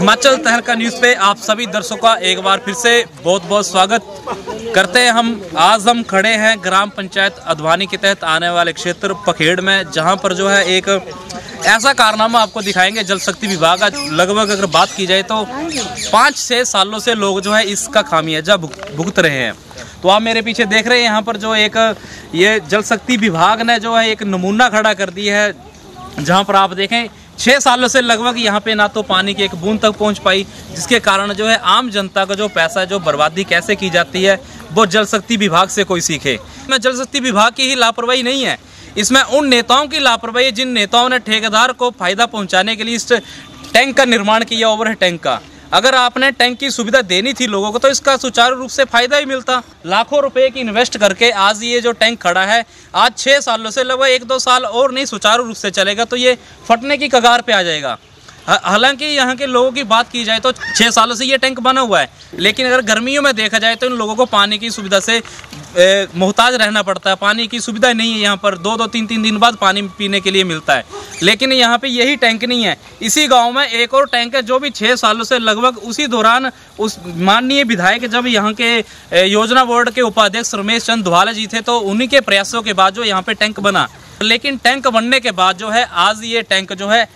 हिमाचल तहलका न्यूज़ पे आप सभी दर्शकों का एक बार फिर से बहुत बहुत स्वागत करते हैं। आज हम खड़े हैं ग्राम पंचायत अधवानी के तहत आने वाले क्षेत्र पखेड़ में, जहां पर जो है एक ऐसा कारनामा आपको दिखाएंगे। जल शक्ति विभाग का लगभग अगर बात की जाए तो 5-6 सालों से लोग जो है इसका खामियाजा भुगत रहे हैं। तो आप मेरे पीछे देख रहे हैं, यहाँ पर जो एक ये जल शक्ति विभाग ने जो है एक नमूना खड़ा कर दिया है, जहाँ पर आप देखें 6 सालों से लगभग यहाँ पे ना तो पानी की एक बूंद तक पहुँच पाई, जिसके कारण जो है आम जनता का जो पैसा है, जो बर्बादी कैसे की जाती है, वो जल शक्ति विभाग से कोई सीखे। मैं जल शक्ति विभाग की ही लापरवाही नहीं है, इसमें उन नेताओं की लापरवाही, जिन नेताओं ने ठेकेदार को फायदा पहुंचाने के लिए इस टैंक का निर्माण किया, ओवरहेड टैंक का। अगर आपने टैंक की सुविधा देनी थी लोगों को तो इसका सुचारू रूप से फायदा ही मिलता। लाखों रुपए की इन्वेस्ट करके आज ये जो टैंक खड़ा है, आज 6 सालों से लगभग 1-2 साल और नहीं सुचारू रूप से चलेगा तो ये फटने की कगार पे आ जाएगा। हालांकि यहाँ के लोगों की बात की जाए तो 6 सालों से ये टैंक बना हुआ है, लेकिन अगर गर्मियों में देखा जाए तो इन लोगों को पानी की सुविधा से मोहताज रहना पड़ता है। पानी की सुविधा नहीं है यहाँ पर, 2-2, 3-3 दिन बाद पानी पीने के लिए मिलता है। लेकिन यहाँ पे यही टैंक नहीं है। इसी गांव में एक और टैंक है जो भी 6 सालों से लगभग उसी दौरान उस माननीय विधायक जब यहाँ के योजना बोर्ड के उपाध्यक्ष रमेश चंद धवाला जी थे, तो उन्हीं के प्रयासों के बाद जो यहाँ पे टैंक बना। लेकिन टैंक बनने के बाद जो है आज ये टैंक जो है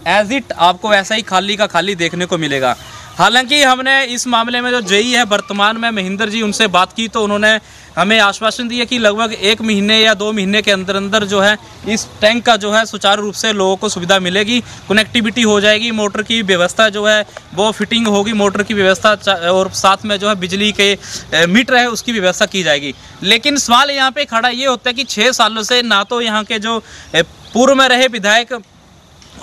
एज इट आपको वैसा ही खाली का खाली देखने को मिलेगा। हालांकि हमने इस मामले में जो जेई है वर्तमान में महेंद्र जी, उनसे बात की तो उन्होंने हमें आश्वासन दिया कि लगभग 1 महीने या 2 महीने के अंदर अंदर जो है इस टैंक का जो है सुचारू रूप से लोगों को सुविधा मिलेगी, कनेक्टिविटी हो जाएगी, मोटर की व्यवस्था जो है वो फिटिंग होगी, मोटर की व्यवस्था और साथ में जो है बिजली के मीटर है उसकी व्यवस्था की जाएगी। लेकिन सवाल यहाँ पे खड़ा ये होता है कि 6 सालों से ना तो यहाँ के जो पूर्व में रहे विधायक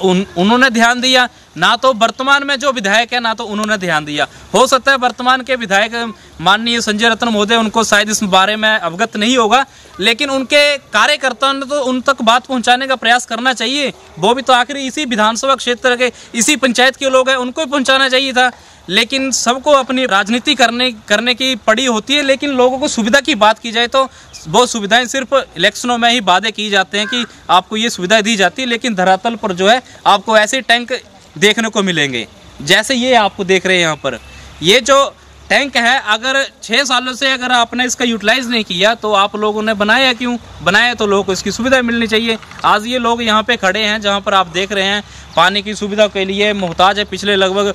उन्होंने ध्यान दिया, ना तो वर्तमान में जो विधायक है ना तो उन्होंने ध्यान दिया। हो सकता है वर्तमान के विधायक माननीय संजय रत्न महोदय उनको शायद इस बारे में अवगत नहीं होगा, लेकिन उनके कार्यकर्ताओं ने तो उन तक बात पहुंचाने का प्रयास करना चाहिए। वो भी तो आखिर इसी विधानसभा क्षेत्र के इसी पंचायत के लोग हैं, उनको ही पहुंचाना चाहिए था। लेकिन सबको अपनी राजनीति करने की पड़ी होती है। लेकिन लोगों को सुविधा की बात की जाए तो वो सुविधाएं सिर्फ इलेक्शनों में ही वादे किए जाते हैं कि आपको ये सुविधा दी जाती है, लेकिन धरातल पर जो है आपको ऐसे टैंक देखने को मिलेंगे जैसे ये आपको देख रहे हैं यहाँ पर। ये जो टैंक है, अगर 6 सालों से अगर आपने इसका यूटिलाइज नहीं किया तो आप लोगों ने बनाया क्यों? बनाया तो लोगों को इसकी सुविधा मिलनी चाहिए। आज ये लोग यहाँ पे खड़े हैं जहाँ पर आप देख रहे हैं पानी की सुविधा के लिए मोहताज है। पिछले लगभग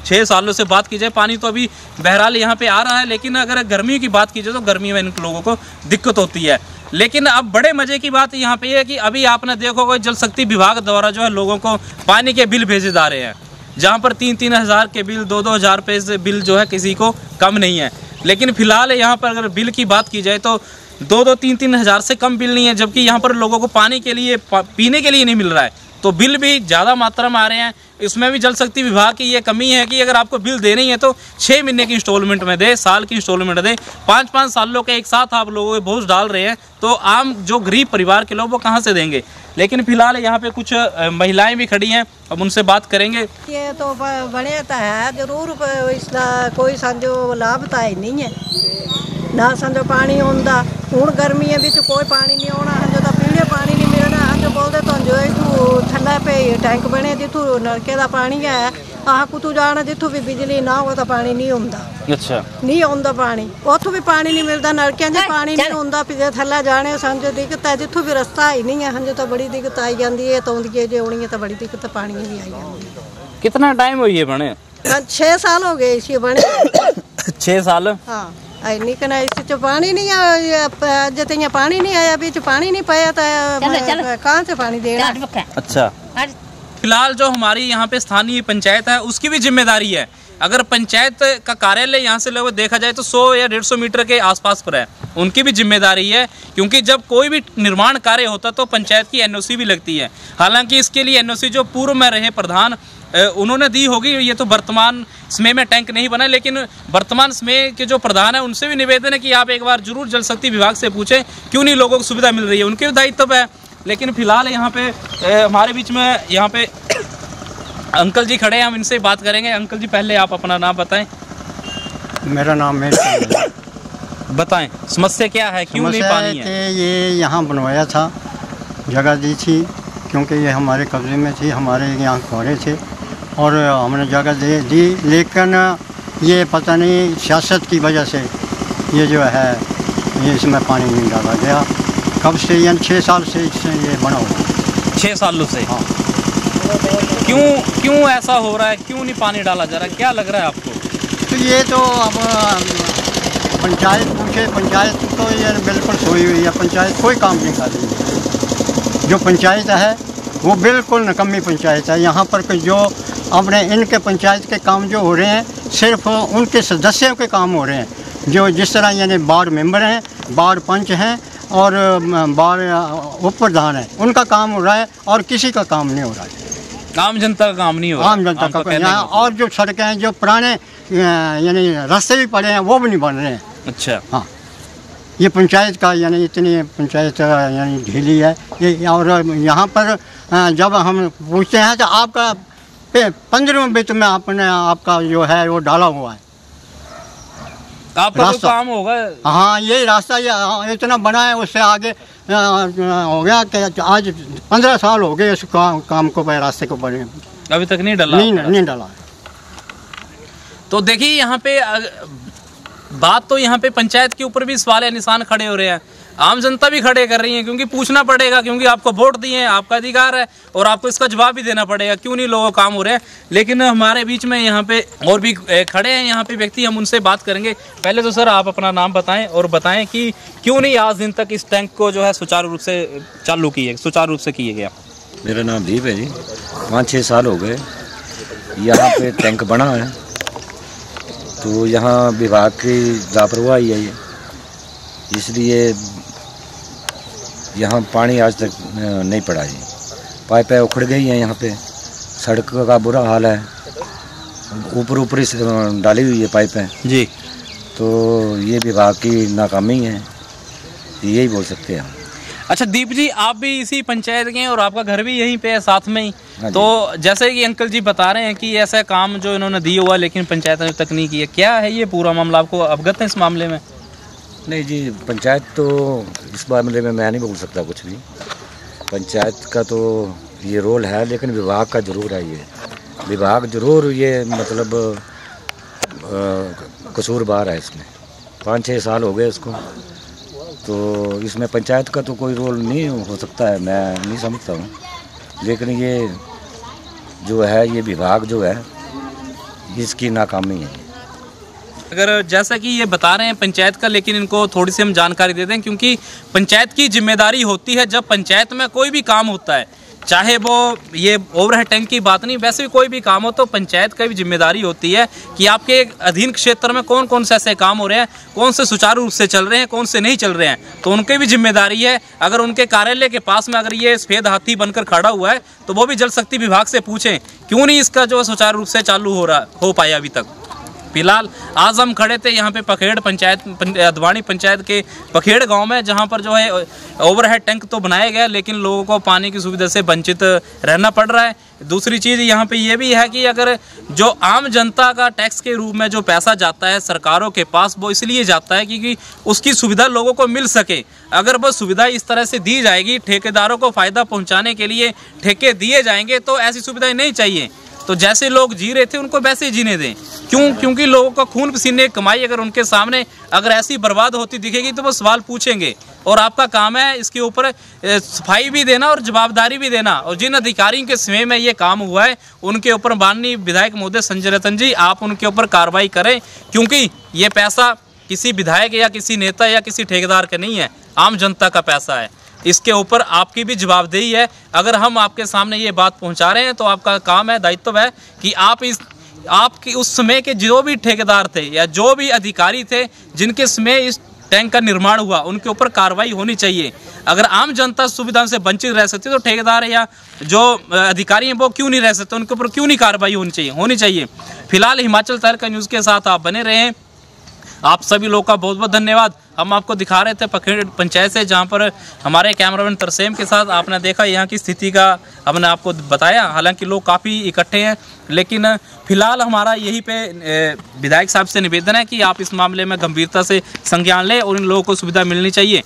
6 सालों से बात की जाए, पानी तो अभी बहरहाल यहाँ पे आ रहा है, लेकिन अगर गर्मी की बात की जाए तो गर्मी में इन लोगों को दिक्कत होती है। लेकिन अब बड़े मजे की बात यहाँ पे है कि अभी आपने देखोगे जल शक्ति विभाग द्वारा जो है लोगों को पानी के बिल भेजे जा रहे हैं, जहाँ पर 3-3 हज़ार के बिल, 2-2 हज़ार रुपये से बिल जो है किसी को कम नहीं है। लेकिन फिलहाल यहाँ पर अगर बिल की बात की जाए तो 2-2, 3-3 हज़ार से कम बिल नहीं है, जबकि यहाँ पर लोगों को पानी के लिए पीने के लिए नहीं मिल रहा है, तो बिल भी ज़्यादा मात्रा में आ रहे हैं। इसमें भी जल शक्ति विभाग की ये कमी है कि अगर आपको बिल देनी है तो 6 महीने की इंस्टॉलमेंट में दे, साल की इंस्टॉलमेंट दे। 5-5 सालों के एक साथ आप लोगों के बोझ डाल रहे हैं, तो आम जो गरीब परिवार के लोग वो कहाँ से देंगे? लेकिन फिलहाल यहाँ पे कुछ महिलाएं भी खड़ी हैं, अब उनसे बात करेंगे। ये तो बने तो है जरूर, इसका कोई समझो लाभ तो है नहीं है ना। समझो पानी आता हूँ गर्मियों में कोई पानी नहीं आना है, जो पीने पानी नहीं मिलना है। जो बोलते तो जो इतू ठंडा पे टैंक बने जितू नलके का पानी है, आह कुतू जाना जितू भी बिजली ना हो तो पानी नहीं आता। अच्छा, नहीं आता पानी, उतों भी पानी नहीं मिलता, नलकिया से पानी नहीं आता। पिछले थले जाने समझो दिक्कत है, जितों भी रस्ता ही नहीं है समझो तो बड़ी दिक्कत आई जाती है। तो आँदी जो आनी है तो बड़ी दिक्कत पानी भी आई जाती है। कितना टाइम हुई है बने? 6 साल हो गए इसी बने। 6 साल? हाँ, निकना इस पानी नहीं आया, जब पानी नहीं आया, बीच पानी नहीं पाया तो कहाँ से पानी देना? अच्छा, फिलहाल जो हमारी यहाँ पे स्थानीय पंचायत है उसकी भी जिम्मेदारी है। अगर पंचायत का कार्यालय यहाँ से लगभग देखा जाए तो 100 या 150 मीटर के आसपास पर है, उनकी भी जिम्मेदारी है, क्योंकि जब कोई भी निर्माण कार्य होता तो पंचायत की एनओसी भी लगती है। हालांकि इसके लिए एनओसी जो पूर्व में रहे प्रधान उन्होंने दी होगी, ये तो वर्तमान समय में टैंक नहीं बना, लेकिन वर्तमान समय के जो प्रधान है उनसे भी निवेदन है कि आप एक बार जरूर जल शक्ति विभाग से पूछें क्यों नहीं लोगों को सुविधा मिल रही है, उनके दायित्व है। लेकिन फिलहाल यहाँ पे हमारे बीच में यहाँ पे अंकल जी खड़े हैं, हम इनसे बात करेंगे। अंकल जी पहले आप अपना नाम बताएं। मेरा नाम है। बताएं समस्या क्या है, क्यों नहीं पानी है? ये यहाँ बनवाया था, जगह दी थी, क्योंकि ये हमारे कब्जे में थी, हमारे यहाँ कोरे थे, और हमने जगह दे दी, लेकिन ये पता नहीं सियासत की वजह से ये जो है ये इसमें पानी नहीं डाला गया। कब से, यानी 6 साल से इससे ये बना हुआ 6 सालों से। हाँ। क्यों ऐसा हो रहा है, क्यों नहीं पानी डाला जा रहा है, क्या लग रहा है आपको? तो ये तो अब पंचायत पूछे, पंचायत तो ये बिल्कुल सोई हुई है, पंचायत कोई काम नहीं कर रही है। जो पंचायत है वो बिल्कुल निकम्मी पंचायत है। यहाँ पर जो अपने इनके पंचायत के काम जो हो रहे हैं सिर्फ उनके सदस्यों के काम हो रहे हैं, जो जिस तरह यानी वार्ड मेंबर हैं, वार्ड पंच हैं और वार्ड उप प्रधान हैं, उनका काम हो रहा है और किसी का काम नहीं हो रहा है। आम जनता का काम नहीं हो रहा। आम जनता का यहाँ और जो सड़कें हैं, जो पुराने यानी रास्ते भी पड़े हैं वो भी नहीं बन रहे हैं। अच्छा। हाँ, ये पंचायत का यानी इतनी पंचायत यानी ढीली है ये। और यहाँ पर जब हम पूछते हैं तो आपका 15वें वित्त में आपका जो है वो डाला हुआ है, आपका तो काम होगा। हाँ, ये रास्ता ये इतना बना है, उससे आगे हो गया कि आज 15 साल हो गए इस काम को, रास्ते को बने, अभी तक नहीं डाला। नहीं डाला। तो देखिए यहाँ पे बात तो यहाँ पे पंचायत के ऊपर भी सवाल निशान खड़े हो रहे हैं, आम जनता भी खड़े कर रही है, क्योंकि पूछना पड़ेगा, क्योंकि आपको वोट दिए हैं, आपका अधिकार है और आपको इसका जवाब भी देना पड़ेगा क्यों नहीं लोगों काम हो रहे हैं। लेकिन हमारे बीच में यहाँ पे और भी खड़े हैं यहाँ पे व्यक्ति, हम उनसे बात करेंगे। पहले तो सर आप अपना नाम बताएं और बताएं कि क्यों नहीं आज दिन तक इस टैंक को जो है सुचारू रूप से सुचारू रूप से किया गया। मेरा नाम दीप है जी। 5-6 साल हो गए यहाँ पे टैंक बना है, तो यहाँ विभाग की लापरवाही है ये, इसलिए यहाँ पानी आज तक नहीं पड़ा जी। पाइपें उखड़ गई हैं यहाँ पे, सड़क का बुरा हाल है, ऊपर से डाली हुई है पाइपें जी। तो ये विभाग की नाकामी है, यही बोल सकते हैं हम। अच्छा दीप जी, आप भी इसी पंचायत के हैं और आपका घर भी यहीं पे है साथ में ही। तो जैसे कि अंकल जी बता रहे हैं कि ऐसा काम जो इन्होंने दिया हुआ लेकिन पंचायत ने तक नहीं किया, क्या है ये पूरा मामला, आपको अवगत है इस मामले में? नहीं जी, पंचायत तो इस मामले में मैं नहीं बोल सकता कुछ भी। पंचायत का तो ये रोल है, लेकिन विभाग का ज़रूर है। ये विभाग ज़रूर ये मतलब कसूरवार है इसमें। 5-6 साल हो गए इसको, तो इसमें पंचायत का तो कोई रोल नहीं हो सकता है, मैं नहीं समझता हूँ। लेकिन ये जो है ये विभाग जो है इसकी नाकामी है। अगर जैसा कि ये बता रहे हैं पंचायत का, लेकिन इनको थोड़ी सी हम जानकारी दे दें, क्योंकि पंचायत की जिम्मेदारी होती है जब पंचायत में कोई भी काम होता है, चाहे वो ये ओवरहेड टैंक की बात नहीं, वैसे भी कोई भी काम हो तो पंचायत का भी जिम्मेदारी होती है कि आपके अधीन क्षेत्र में कौन कौन से ऐसे काम हो रहे हैं, कौन से सुचारू रूप से चल रहे हैं, कौन से नहीं चल रहे हैं, तो उनकी भी जिम्मेदारी है। अगर उनके कार्यालय के पास में अगर ये सफेद हाथी बनकर खड़ा हुआ है तो वो भी जल शक्ति विभाग से पूछें क्यों नहीं इसका जो सुचारू रूप से चालू हो पाया अभी तक। फिलहाल आज हम खड़े थे यहाँ पे पखेड़ पंचायत, अधवानी पंचायत के पखेड़ गांव में, जहाँ पर जो है ओवरहेड टैंक तो बनाया गया लेकिन लोगों को पानी की सुविधा से वंचित रहना पड़ रहा है। दूसरी चीज़ यहाँ पे ये भी है कि अगर जो आम जनता का टैक्स के रूप में जो पैसा जाता है सरकारों के पास, वो इसलिए जाता है क्योंकि उसकी सुविधा लोगों को मिल सके। अगर वो सुविधा इस तरह से दी जाएगी, ठेकेदारों को फ़ायदा पहुँचाने के लिए ठेके दिए जाएंगे, तो ऐसी सुविधाएँ नहीं चाहिए। तो जैसे लोग जी रहे थे उनको वैसे ही जीने दें। क्योंकि लोगों का खून पसीने कमाई अगर उनके सामने अगर ऐसी बर्बाद होती दिखेगी तो वो सवाल पूछेंगे, और आपका काम है इसके ऊपर सफाई भी देना और जवाबदारी भी देना। और जिन अधिकारियों के समय में ये काम हुआ है उनके ऊपर माननीय विधायक महोदय संजय रतन जी, आप उनके ऊपर कार्रवाई करें, क्योंकि ये पैसा किसी विधायक या किसी नेता या किसी ठेकेदार का नहीं है, आम जनता का पैसा है। इसके ऊपर आपकी भी जवाबदेही है। अगर हम आपके सामने ये बात पहुंचा रहे हैं तो आपका काम है, दायित्व है कि आपकी उस समय के जो भी ठेकेदार थे या जो भी अधिकारी थे जिनके समय इस टैंक का निर्माण हुआ, उनके ऊपर कार्रवाई होनी चाहिए। अगर आम जनता सुविधाओं से वंचित रह सकती है तो ठेकेदार या जो अधिकारी हैं वो क्यों नहीं रह सकते, उनके ऊपर क्यों नहीं कार्रवाई होनी चाहिए। फिलहाल हिमाचल तहलका न्यूज़ के साथ आप बने रहें। आप सभी लोगों का बहुत बहुत धन्यवाद। हम आपको दिखा रहे थे पखेड़ पंचायत से, जहां पर हमारे कैमरामैन तरसेम के साथ आपने देखा यहाँ की स्थिति का हमने आपको बताया। हालांकि लोग काफ़ी इकट्ठे हैं, लेकिन फिलहाल हमारा यहीं पे विधायक साहब से निवेदन है कि आप इस मामले में गंभीरता से संज्ञान लें और इन लोगों को सुविधा मिलनी चाहिए।